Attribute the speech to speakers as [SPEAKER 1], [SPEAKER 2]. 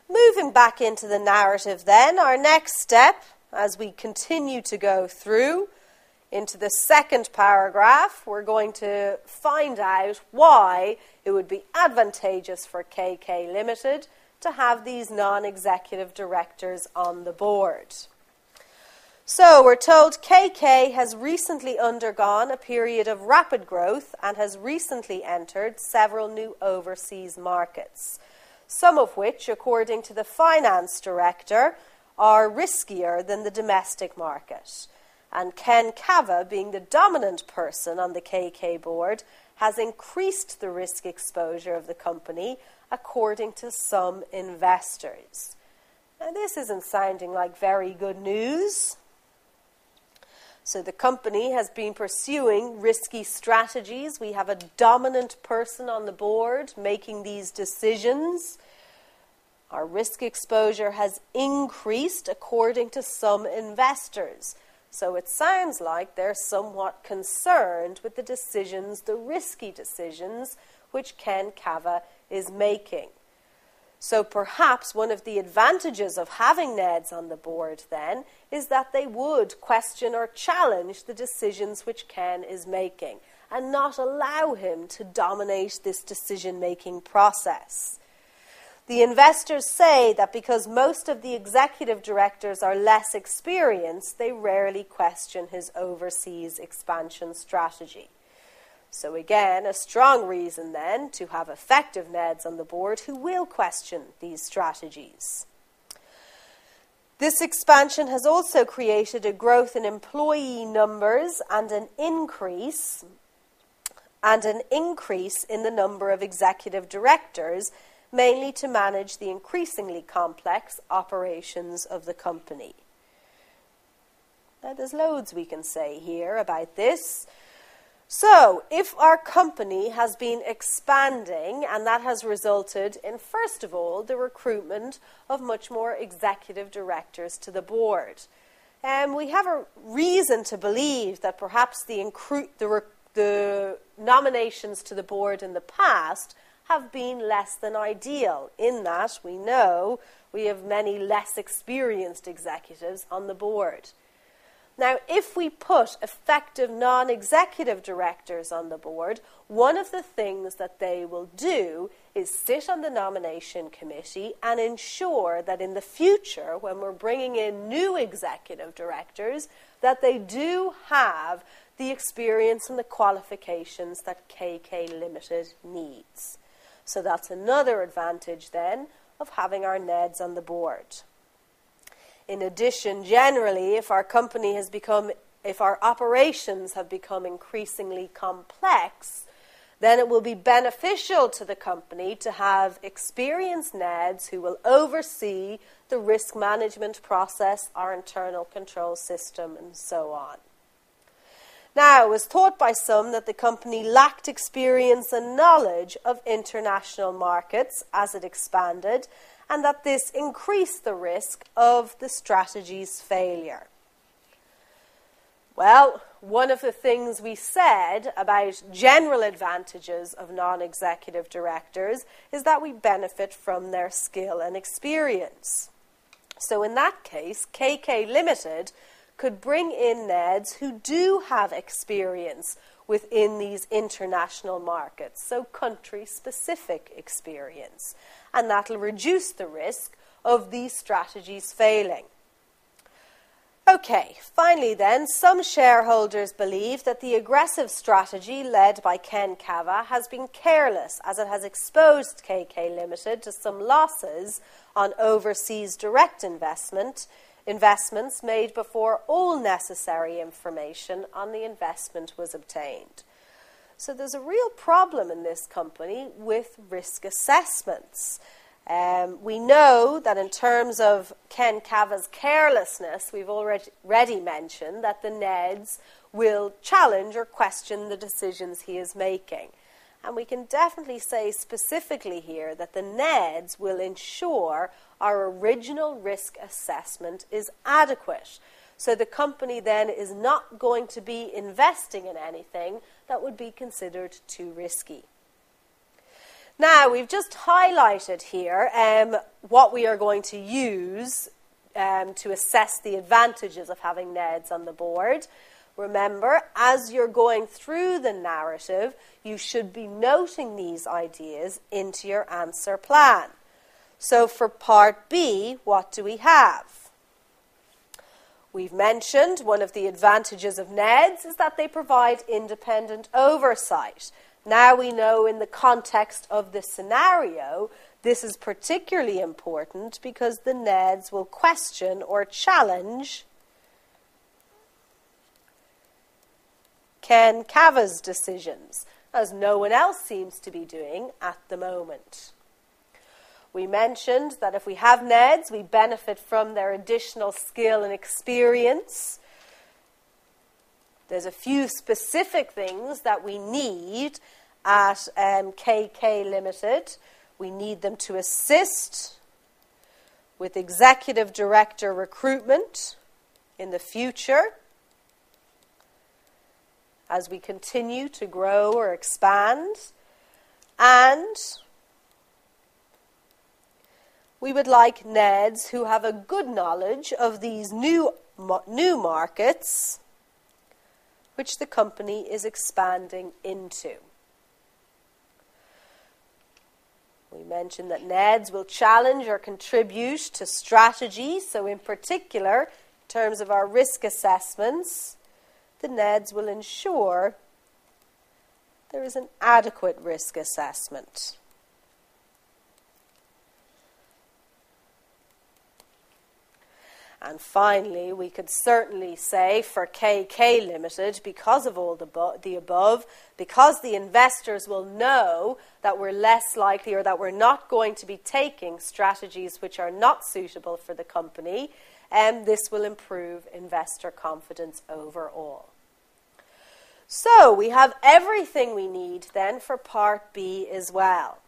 [SPEAKER 1] Moving back into the narrative then, our next step, as we continue to go through into the second paragraph, we're going to find out why it would be advantageous for KK Limited to have these non-executive directors on the board. So we're told KK has recently undergone a period of rapid growth and has recently entered several new overseas markets, some of which, according to the finance director, are riskier than the domestic market. And Ken Cava, being the dominant person on the KK board, has increased the risk exposure of the company, according to some investors. Now, this isn't sounding like very good news. So the company has been pursuing risky strategies. We have a dominant person on the board making these decisions. Our risk exposure has increased according to some investors. So it sounds like they're somewhat concerned with the decisions, the risky decisions, which Ken Cava is making. So perhaps one of the advantages of having NEDs on the board then is that they would question or challenge the decisions which Ken is making and not allow him to dominate this decision-making process. The investors say that because most of the executive directors are less experienced, they rarely question his overseas expansion strategy. So again, a strong reason then to have effective NEDs on the board who will question these strategies. This expansion has also created a growth in employee numbers and an increase in the number of executive directors, mainly to manage the increasingly complex operations of the company. Now, there's loads we can say here about this. So, if our company has been expanding, and that has resulted in, first of all, the recruitment of much more executive directors to the board, we have a reason to believe that perhaps the nominations to the board in the past have been less than ideal, in that we know we have many less experienced executives on the board. Now, if we put effective non-executive directors on the board, one of the things that they will do is sit on the nomination committee and ensure that in the future, when we're bringing in new executive directors, that they do have the experience and the qualifications that KK Limited needs. So that's another advantage then of having our NEDs on the board. In addition, generally, if our operations have become increasingly complex, then it will be beneficial to the company to have experienced NEDs who will oversee the risk management process, our internal control system, and so on. Now, it was thought by some that the company lacked experience and knowledge of international markets as it expanded, and that this increased the risk of the strategy's failure. Well, one of the things we said about general advantages of non-executive directors is that we benefit from their skill and experience. So in that case, KK Limited could bring in NEDs who do have experience within these international markets, so country-specific experience, and that'll reduce the risk of these strategies failing. Okay, finally then, some shareholders believe that the aggressive strategy led by Ken Cava has been careless, as it has exposed KK Limited to some losses on overseas direct investments made before all necessary information on the investment was obtained. So there's a real problem in this company with risk assessments. We know that in terms of Ken Cava's carelessness, we've already mentioned that the NEDs will challenge or question the decisions he is making. And we can definitely say specifically here that the NEDs will ensure our original risk assessment is adequate. So the company then is not going to be investing in anything that would be considered too risky. Now, we've just highlighted here what we are going to use to assess the advantages of having NEDs on the board. Remember, as you're going through the narrative, you should be noting these ideas into your answer plan. So for part B, what do we have? We've mentioned one of the advantages of NEDs is that they provide independent oversight. Now we know in the context of this scenario, this is particularly important because the NEDs will question or challenge Ken Cava's decisions, as no one else seems to be doing at the moment. We mentioned that if we have NEDs, we benefit from their additional skill and experience. There's a few specific things that we need at KK Limited. We need them to assist with executive director recruitment in the future as we continue to grow or expand. And we would like NEDs who have a good knowledge of these new markets which the company is expanding into. We mentioned that NEDs will challenge or contribute to strategy. So in particular, in terms of our risk assessments, the NEDs will ensure there is an adequate risk assessment. And finally, we could certainly say for KK Limited, because of all the above, because the investors will know that we're less likely or that we're not going to be taking strategies which are not suitable for the company, this will improve investor confidence overall. So we have everything we need then for part B as well.